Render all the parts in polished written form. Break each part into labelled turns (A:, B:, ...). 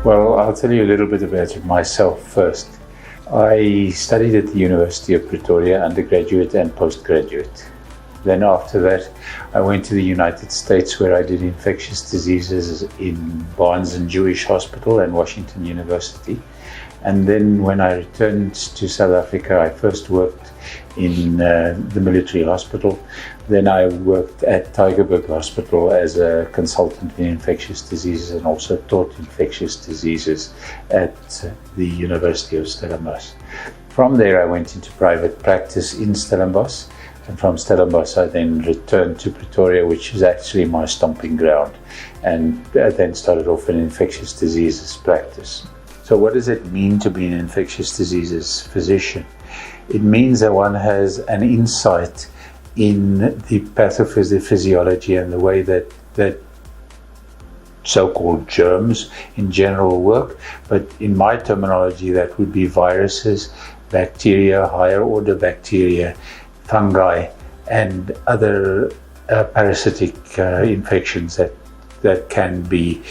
A: Well, I'll tell you a little bit about myself first. I studied at the University of Pretoria, undergraduate and postgraduate. Then after that, I went to the United States, where I did infectious diseases in Barnes and Jewish Hospital and Washington University. And then when I returned to South Africa, I first worked in the military hospital. Then I worked at Tygerberg Hospital as a consultant in infectious diseases, and also taught infectious diseases at the University of Stellenbosch. From there, I went into private practice in Stellenbosch. And from Stellenbosch, I then returned to Pretoria, which is actually my stomping ground, and then started off in infectious diseases practice. So what does it mean to be an infectious diseases physician? It means that one has an insight in the pathophysiology and the way that so-called germs in general work, but in my terminology, that would be viruses, bacteria, higher order bacteria, fungi, and other parasitic infections that can be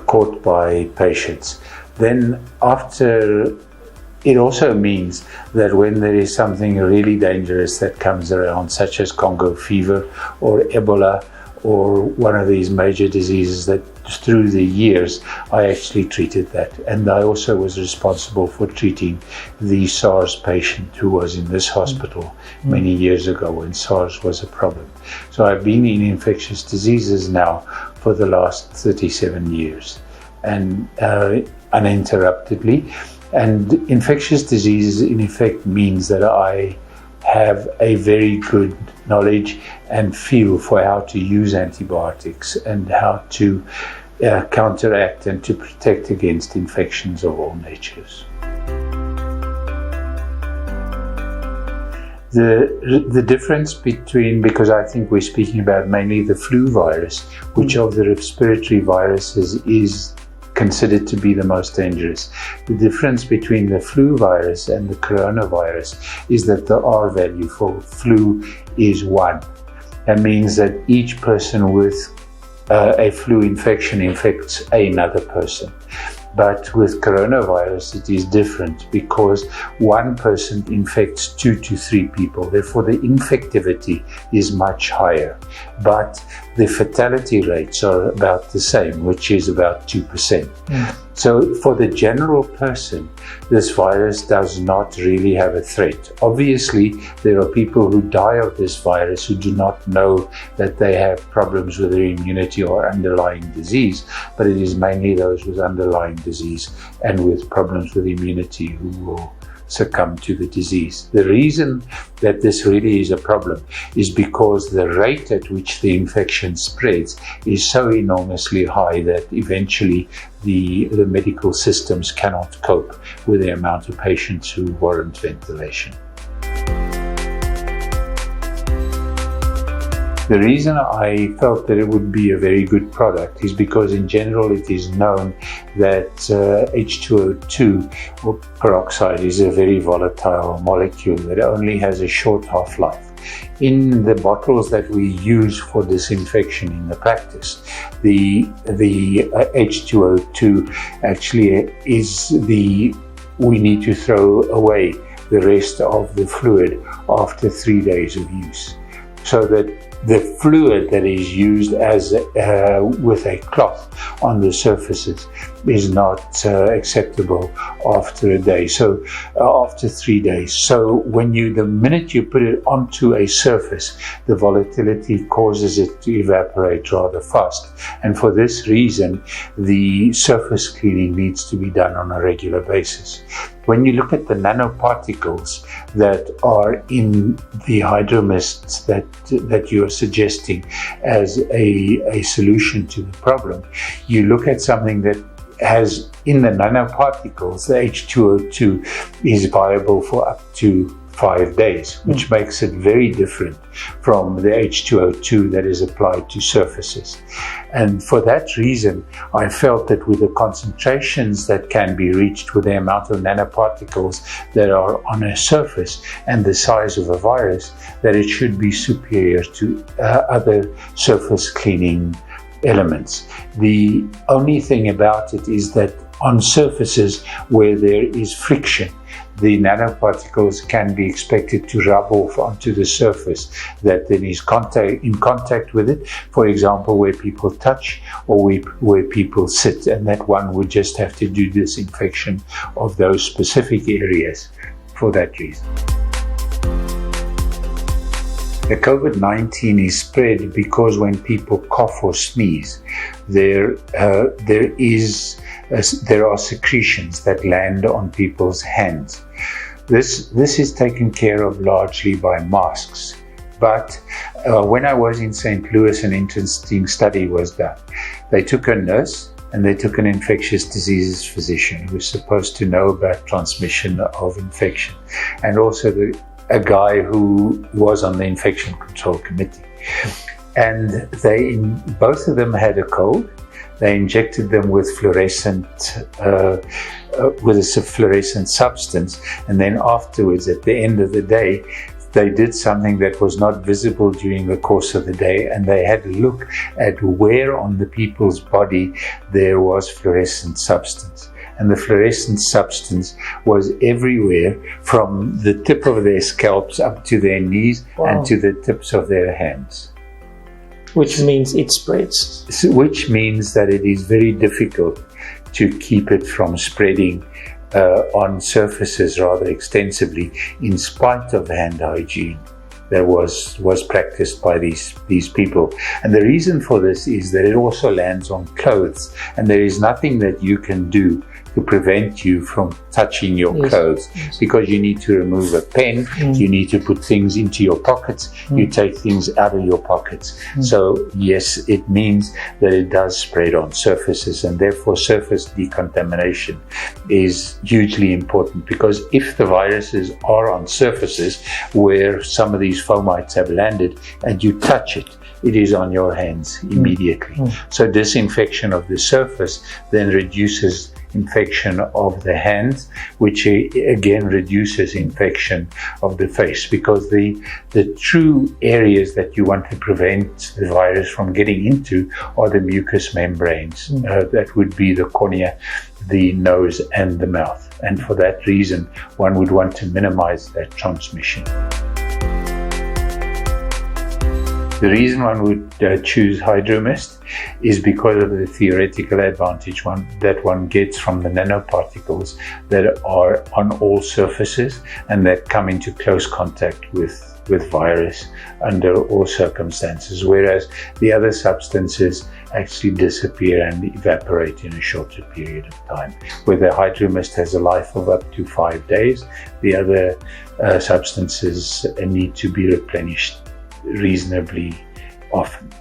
A: caught by patients. Then after, it also means that when there is something really dangerous that comes around, such as Congo fever or Ebola or one of these major diseases, that through the years I actually treated that. And I also was responsible for treating the SARS patient who was in this hospital many years ago when SARS was a problem. So I've been in infectious diseases now for the last 37 years, and uninterruptedly. And infectious diseases in effect means that I have a very good knowledge and feel for how to use antibiotics and how to counteract and to protect against infections of all natures. The difference between, because I think we're speaking about mainly the flu virus, which of the respiratory viruses is considered to be the most dangerous. The difference between the flu virus and the coronavirus is that the R value for flu is 1. That means that each person with a flu infection infects another person. But with coronavirus, it is different because one person infects 2 to 3 people. Therefore, the infectivity is much higher. But the fatality rates are about the same, which is about 2%. So for the general person, this virus does not really have a threat. Obviously, there are people who die of this virus who do not know that they have problems with their immunity or underlying disease, but it is mainly those with underlying disease and with problems with immunity who will succumb to the disease. The reason that this really is a problem is because the rate at which the infection spreads is so enormously high that eventually the medical systems cannot cope with the amount of patients who warrant ventilation. The reason I felt that it would be a very good product is because in general it is known that H2O2 or peroxide is a very volatile molecule that only has a short half-life. In the bottles that we use for disinfection in the practice, the H2O2 actually is we need to throw away the rest of the fluid after 3 days of use. So that the fluid that is used as with a cloth on the surfaces is not acceptable after a day. So after 3 days. So the minute you put it onto a surface, the volatility causes it to evaporate rather fast. And for this reason, the surface cleaning needs to be done on a regular basis. When you look at the nanoparticles that are in the HydroMist that you are suggesting as a solution to the problem, you look at something that has in the nanoparticles, the H2O2 is viable for up to 5 days, which makes it very different from the H2O2 that is applied to surfaces. And for that reason, I felt that with the concentrations that can be reached with the amount of nanoparticles that are on a surface and the size of a virus, that it should be superior to other surface cleaning elements. The only thing about it is that on surfaces where there is friction, the nanoparticles can be expected to rub off onto the surface that then is in contact with it. For example, where people touch or where people sit, and that one would just have to do disinfection of those specific areas for that reason. The COVID-19 is spread because when people cough or sneeze, there are secretions that land on people's hands. This is taken care of largely by masks. But when I was in St. Louis, an interesting study was done. They took a nurse and they took an infectious diseases physician who was supposed to know about transmission of infection, and also a guy who was on the infection control committee. And both of them had a cold. They injected them with a fluorescent substance, and then afterwards, at the end of the day, they did something that was not visible during the course of the day, and they had to look at where on the people's body there was fluorescent substance. And the fluorescent substance was everywhere, from the tip of their scalps up to their knees. Wow. And to the tips of their hands.
B: Which means it spreads.
A: Which means that it is very difficult to keep it from spreading on surfaces rather extensively, in spite of hand hygiene that was practiced by these people. And the reason for this is that it also lands on clothes, and there is nothing that you can do to prevent you from touching your clothes, because you need to remove a pen, you need to put things into your pockets, you take things out of your pockets. So yes, it means that it does spread on surfaces, and therefore surface decontamination is hugely important, because if the viruses are on surfaces where some of these fomites have landed and you touch it, it is on your hands immediately. So disinfection of the surface then reduces infection of the hands, which again reduces infection of the face, because the true areas that you want to prevent the virus from getting into are the mucous membranes. That would be the cornea, the nose and the mouth, and for that reason one would want to minimize that transmission. The reason one would choose HydroMist is because of the theoretical advantage that one gets from the nanoparticles that are on all surfaces and that come into close contact with virus under all circumstances, whereas the other substances actually disappear and evaporate in a shorter period of time. Where the HydroMist has a life of up to 5 days, the other substances need to be replenished reasonably often.